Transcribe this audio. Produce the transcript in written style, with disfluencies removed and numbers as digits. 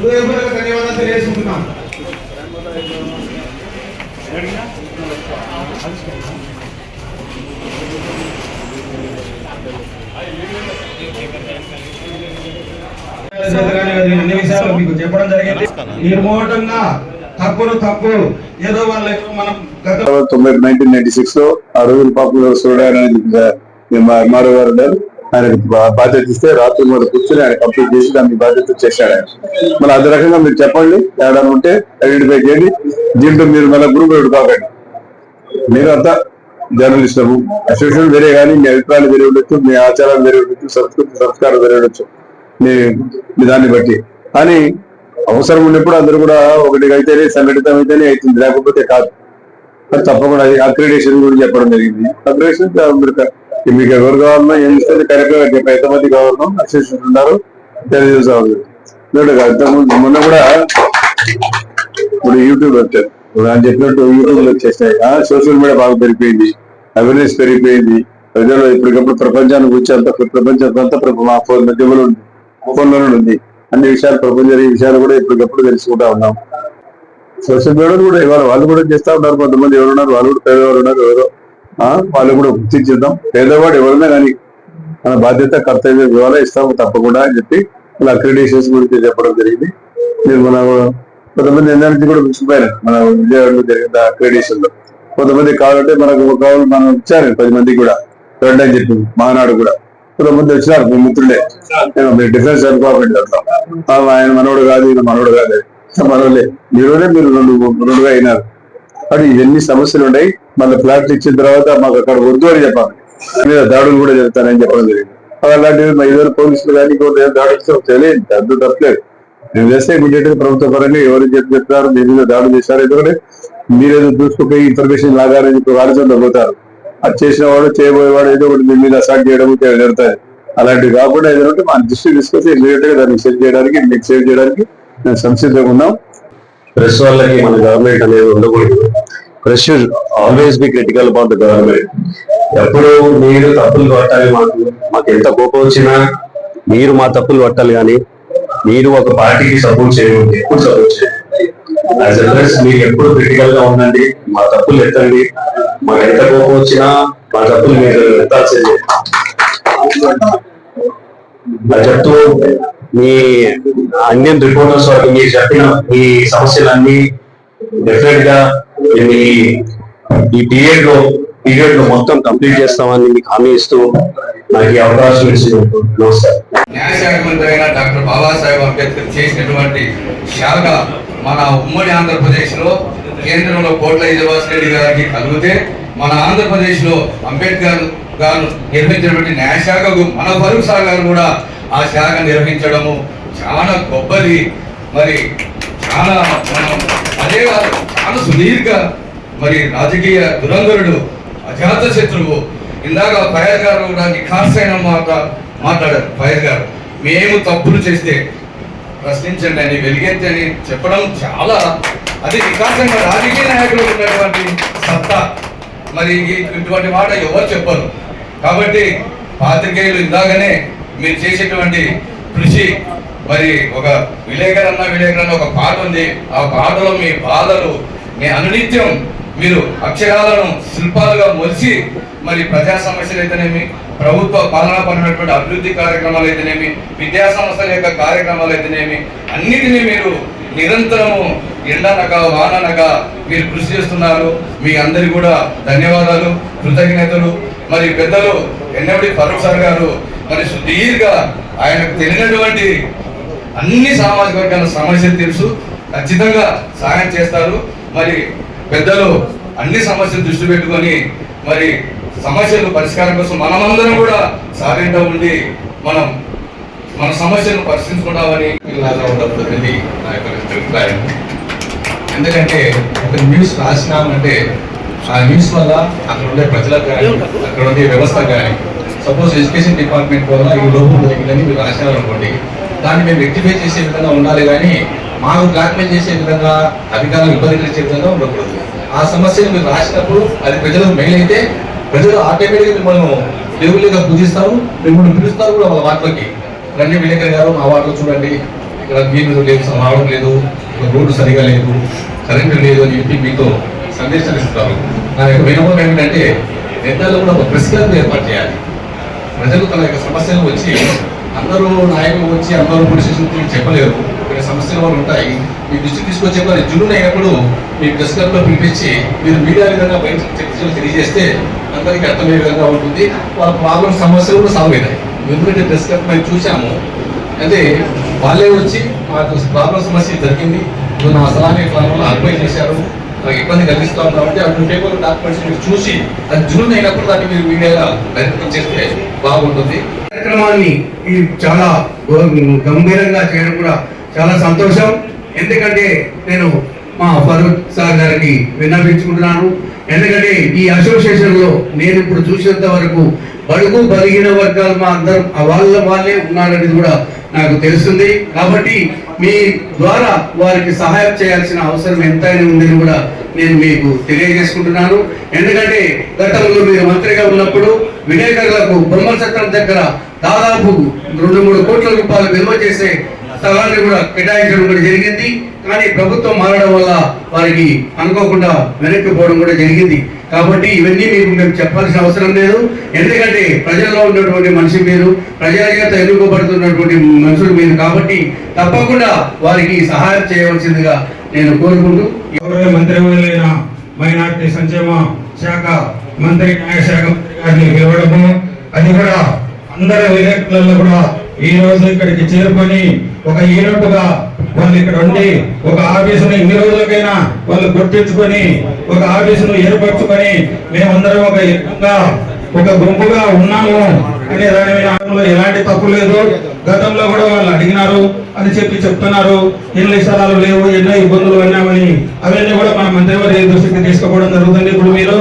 హృదయపూర్వక ధన్యవాదాలు తెలియజేసుకుంటున్నాం. అన్ని విషయాలు మీకు చెప్పడం జరిగింది. నిర్మోహటంగా తప్పు ఏదో వాళ్ళకి మనం 1996 లో ఆ రోజులు పాపులర్ ఆయనకు బాధ్యత ఇస్తే రాత్రి మూడు కూర్చొని ఆయన కంప్లీట్ చేసి దాన్ని బాధ్యత చేశాడు ఆయన. మళ్ళీ అదే రకంగా మీరు చెప్పండి, ఏడా ఉంటే ఐడెంటిఫై చేయండి. దీంట్లో మీరు మళ్ళీ గ్రూప్ కాకండి. మీరు అంతా జర్నలిస్టులు, అసోసియేషన్ వేరే కానీ మీ అభిప్రాయాలు వేరే ఉండొచ్చు, మీ ఆచారాలు వేరే ఉండొచ్చు, సంస్కారం వేరే ఉండొచ్చు మీ దాన్ని బట్టి. కానీ అవసరం ఉన్నప్పుడు అందరూ కూడా ఒకటి అయితేనే సంఘటితం అయితేనే అవుతుంది, లేకపోతే కాదు. అది తప్పకుండా అక్రిడేషన్ గురించి చెప్పడం జరిగింది. అక్రిడేషన్ మీకు ఎవరు కావాలన్నా ఏం ఇస్తుంది కరెక్ట్గా చెప్పి ఎంతమంది కావాలన్నా అసోసియేషన్ ఉన్నారు తెలియజేసారు. మొన్న కూడా ఇప్పుడు యూట్యూబ్ వచ్చారు, ఆయన చెప్పినట్టు యూట్యూబ్ లో వచ్చేసాయి. సోషల్ మీడియా బాగా పెరిగిపోయింది, అవేర్నెస్ పెరిగిపోయింది. ప్రజలు ఇప్పటికప్పుడు ప్రపంచానికి వచ్చేంత ప్రపంచం అంతా మా ఫోన్లోనే ఉంది. అన్ని విషయాలు ప్రపంచ విషయాలు కూడా ఇప్పటికప్పుడు తెలుసుకుంటా ఉన్నాం. సోషల్ మీడియా కూడా ఇవాళ వాళ్ళు కూడా చేస్తా ఉన్నారు. కొంతమంది ఎవరున్నారు, వాళ్ళు కూడా పేదవారు ఉన్నారు. ఎవరో వాళ్ళు కూడా గుర్తించేద్దాం. పేదవాడు ఎవరైనా కానీ మన బాధ్యత కర్తవ్యం ఇవాళ ఇస్తాము తప్పకుండా అని చెప్పి వాళ్ళ అక్రిడేషన్స్ గురించి చెప్పడం జరిగింది. మీరు మన కొంతమంది ఎన్నింటి కూడా మించిపోయారు మన విజయవాడలో జరిగిన అక్రిడేషన్ లో. కొంతమంది కావాలంటే మనం ఇచ్చారు 10 మందికి కూడా రండి అని చెప్పి మానాడు కూడా కొంతమంది వచ్చినారు. మీ మిత్రులే మీరు డిఫరెన్స్ అనుకోకండి అట్లా ఆయన మనోడు కాదు ఈయన మనోడు కాదు మనోళ్ళే మీరునే మీరు రెండుగా అయినారు. అది ఇవన్నీ సమస్యలు ఉన్నాయి. మళ్ళీ ఫ్లాట్లు ఇచ్చిన తర్వాత మాకు అక్కడ వద్దు అని చెప్పాలి. మీద దాడులు కూడా జరుగుతానని చెప్పడం జరిగింది. అలాంటివి మా ఇద్దరు పోలీసులు కానీ దాడులు తెలియదు, అర్థం తప్పలేదు. మేము చేస్తే ఇమీడియట్ గా ప్రభుత్వ పరంగా ఎవరు చెప్తారు మీ మీద దాడులు చేశారు. ఎందుకంటే మీరేదో చూసుకుపోయి ఇన్ఫర్మేషన్ లాగారని చెప్పి వాడుతుందో పోతారు. అది చేసిన వాడు చేయబోయేవాడు ఏదో ఒకటి మీ మీద అసాల్ట్ చేయడం జరుగుతాయి. అలాంటివి కాకుండా ఏదంటే మన దృష్టి తీసుకొచ్చి ఇమీడియట్ గా దాన్ని సేవ్ చేయడానికి మీకు సేవ్ చేయడానికి మేము సంసిద్ధంగా ఉన్నాం. ప్రెస్ వాళ్ళకి మన గవర్నమెంట్ అనేది ఉండకూడదు. Press should always be critical about the government. ఎప్పుడు మీరు తప్పులు పట్టాలి, మాకు ఎంత కోపం వచ్చినా మీరు మా తప్పులు పట్టాలి. కానీ మీరు ఒక పార్టీకి సపోర్ట్ చేయండి, ఎప్పుడు సపోర్ట్ చేయండి. యాజ్ ఎ ప్రెస్ మీరు ఎప్పుడు క్రిటికల్ గా ఉండండి, మా తప్పులు ఎత్తండి. మాకు ఎంత కోపం వచ్చినా మా తప్పులు మీరు ఎత్తాల్సిందే. చెప్తూ మీ ఇండియన్ రిపోర్టర్స్ వారికి మీరు చెప్పిన ఈ సమస్యలన్నీ డెఫినెట్ గా ఈ పీరియడ్ లో మొత్తం కంప్లీట్ చేస్తామని మీకు హామీ ఇస్తూ నాకు ఈ అవకాశం ఇచ్చినందుకు నమస్కారం. న్యాయశాఖ మంత్రి అయిన డాక్టర్ బాబాసాహెబ్ అంబేద్కర్ చేసినటువంటి శాఖ మన ఉమ్మడి ఆంధ్రప్రదేశ్ లో కేంద్రంలో కోట్ల శ్రీనివాస్ రెడ్డి గారికి కలిగితే మన ఆంధ్రప్రదేశ్ లో అంబేద్కర్ గారు నిర్వహించినటువంటి న్యాయశాఖకు మన ఫరూక్ షా గారు కూడా ఆ శాఖ నిర్వహించడము చాలా గొప్పది. మరి చాలా మనం అదే కాదు, చాలా సుదీర్ఘ మరి రాజకీయ దురంధరుడు, అజాత శత్రువు. ఇందాక ఫైర్ గారు కూడా నిఖార్సైన మాట్లాడారు. ఫైర్ గారు మేము తప్పులు చేస్తే ప్రశ్నించండి అని, వెలిగెత్తి అని చెప్పడం చాలా అది నిఖార్సంగా రాజకీయ నాయకులకు ఉన్నటువంటి సత్తా. మరి ఇటువంటి మాట ఎవరు చెప్పరు. కాబట్టి పాత్రికేయులు ఇందాకనే మీరు చేసేటువంటి కృషి, మరి ఒక విలేకరన్న ఒక పాట ఉంది. ఆ పాటలో మీ బాధలు మీ అనునిత్యం మీరు అక్షరాలను శిల్పాలుగా మొలిచి మరి ప్రజా సమస్యలు అయితేనేమి, ప్రభుత్వ పాలనాపరమైనటువంటి అభివృద్ధి కార్యక్రమాలు అయితేనేమి, విద్యా సంస్థల యొక్క కార్యక్రమాలు అయితేనేమి, అన్నిటినీ మీరు నిరంతరము ఎండనక వాననక మీరు కృషి చేస్తున్నారు. మీ అందరికీ కూడా ధన్యవాదాలు, కృతజ్ఞతలు. మరి పెద్దలు ఎన్నెవడి ఫరూక్ సార్ గారు మరి సుదీర్ఘ ఆయనకు తెలియనటువంటి అన్ని సామాజిక వర్గాల సమస్యలు తెలుసు, ఖచ్చితంగా సహాయం చేస్తారు. మరి పెద్దలు అన్ని సమస్యలు దృష్టి పెట్టుకొని మరి సమస్యలు పరిష్కారం కోసం మనమందరం కూడా సాధ్యంగా ఉండి మన సమస్యలను పరిష్కరించుకుంటామని ఉండబడుతుంది నా యొక్క అభిప్రాయం. ఎందుకంటే ఒక న్యూస్ రాసినామంటే ఆ న్యూస్ వల్ల అక్కడ ఉండే ప్రజలకు కానీ అక్కడ ఉండే వ్యవస్థ కానీ, సపోజ్ ఎడ్యుకేషన్ డిపార్ట్మెంట్ వల్ల ఈ లోపం జరిగిందని మీరు రాసినారనుకోండి, దాన్ని మేము రెక్టిఫై చేసే విధంగా ఉండాలి. కానీ మాకు బ్లాక్మెయిల్ చేసే విధంగా, అధికారులు ఇబ్బంది కలిసే విధంగా ఉండకూడదు. ఆ సమస్యను మీరు రాసినప్పుడు అది ప్రజలకు మెయిల్ అయితే ప్రజలు ఆటోమేటిక్గా మిమ్మల్ని దేవుళ్ళగా పూజిస్తారు, మిమ్మల్ని పిలుస్తారు కూడా వాళ్ళ వాటిలోకి. రండి విలేకరి గారు మా వాటిలో చూడండి, ఇక్కడ నీళ్లు లేదు, రావడం లేదు, రోడ్డు సరిగా లేదు, కరెంటు లేదు అని చెప్పి మీతో సందేశాలు ఇస్తారు. నా యొక్క వినపం ఏమిటంటే నిర్ణయాలు కూడా ఒక ప్రెస్ క్లబ్ ఏర్పాటు చేయాలి. ప్రజలు తన యొక్క సమస్యలు వచ్చి అందరూ నాయకులు వచ్చి అందరూ పోలీస్ స్టేషన్ చెప్పలేరు, ఇక్కడ సమస్యలు వాళ్ళు ఉంటాయి. మీ దృష్టికి తీసుకొచ్చే వారు జున్ను అయినప్పుడు మీ ప్రెస్ క్లబ్లో పిలిపించి మీరు మీడియా విధంగా బయట తెలియజేస్తే అందరికీ అర్థమయ్యే విధంగా ఉంటుంది. వాళ్ళ ప్రాబ్లం సమస్యలు కూడా సాల్వ్ అవుతాయి. ఎందుకంటే ప్రెస్ క్లబ్ మేము చూసాము, అయితే వాళ్ళే వచ్చి మాకు ప్రాబ్లం సమస్య జరిగింది, నా సలహాని వల్ల అడ్వైజ్ చేశారు, నాకు ఇబ్బంది కలిగిస్తూ ఉన్నాం అంటే అటువంటి పేపర్ డాక్యుమెంట్స్ మీరు చూసి అది జూన్ అయినప్పుడు దాన్ని మీరు మీడియాగా బహిర్గతం చేస్తే బాగుంటుంది. కార్యక్రమాన్ని చాలా గంభీరంగా చేయడం కూడా చాలా సంతోషం. ఎందుకంటే నేను మా ఫరూక్ సార్ గారికి విన్నవించుకుంటున్నాను. ఎందుకంటే ఈ అసోసియేషన్ లో నేను ఇప్పుడు చూసినంత వరకు బడుగు బలిగిన వర్గాలు మా అందరం వాళ్ళే ఉన్నారనేది కూడా నాకు తెలుస్తుంది. కాబట్టి మీ ద్వారా వారికి సహాయం చేయాల్సిన అవసరం ఎంతైనా ఉందని కూడా నేను మీకు తెలియజేసుకుంటున్నాను. ఎందుకంటే గతంలో మీరు మంత్రిగా ఉన్నప్పుడు విలేకరులకు బొమ్మల చట్టం దగ్గర దాదాపు 2-3 కోట్ల రూపాయలు విలువ చేసే స్థలాన్ని కూడా కేటాయించడం కూడా జరిగింది. కానీ ప్రభుత్వం మారడం వల్ల వారికి అనుకోకుండా వెనక్కిపోవడం కూడా జరిగింది. కాబట్టి ఇవన్నీ మీకు మేము చెప్పాల్సిన అవసరం లేదు. ఎందుకంటే ప్రజల్లో ఉన్నటువంటి మనిషి మీరు, ప్రజల చేత ఎన్నుకోబడుతున్నటువంటి మనుషులు మీరు, కాబట్టి తప్పకుండా వారికి సహాయం చేయవలసిందిగా నేను కోరుకుంటూ గౌరవ మంత్రివర్యులైన మైనార్టీ సంక్షేమ శాఖ మంత్రి, న్యాయశాఖ మంత్రి గారిని పిలవడము, అది కూడా అందరి విలేకరులలో కూడా ఈ రోజు ఇక్కడికి చేరుకొని ఒక యూనిట్గా వాళ్ళు ఇక్కడ ఉండి ఒక ఆఫీసును ఇన్ని రోజులకైనా వాళ్ళు గుర్తించుకొని ఒక ఆఫీసును ఏర్పరచుకొని మేమందరం ఒక గుంపుగా ఉన్నాము అనే దాని మీద ఎలాంటి తప్పు లేదు. గతంలో కూడా వాళ్ళు అడిగినారు అని చెప్తున్నారు, ఎన్ని స్థలాలు లేవు, ఎన్నో ఇబ్బందులు ఉన్నామని. అవన్నీ కూడా మన మంత్రివర్య దృష్టికి తీసుకోవడం జరుగుతుంది. ఇప్పుడు మీరు